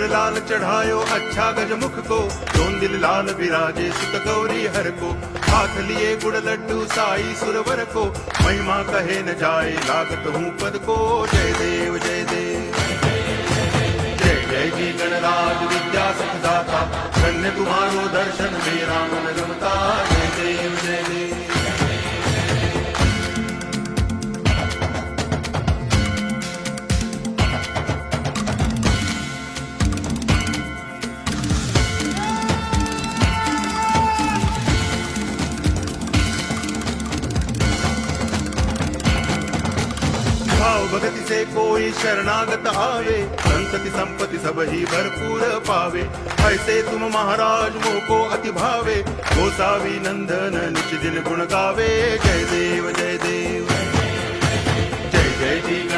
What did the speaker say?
लाल चढ़ायो अच्छा गजमुख को, दोन दिल लाल विराजे सुत गौरी हर को, हाथ लिए गुड़ लड्डू साई सुरवर को, महिमा कहे न जाए लागत हूँ पद को। जय देव जय देव जय जय जी गणराज विद्या सुखदाता, धन्य तुम्हारो दर्शन मेरा मन रमता। जय देव जय देव भाव भगति से कोई शरणागत आवे, संतति संपत्ति सब ही भरपूर पावे। ऐसे तुम महाराज मोको अति भावे, गोसावी नंदन निच दिन गुण गावे। जय देव जय देव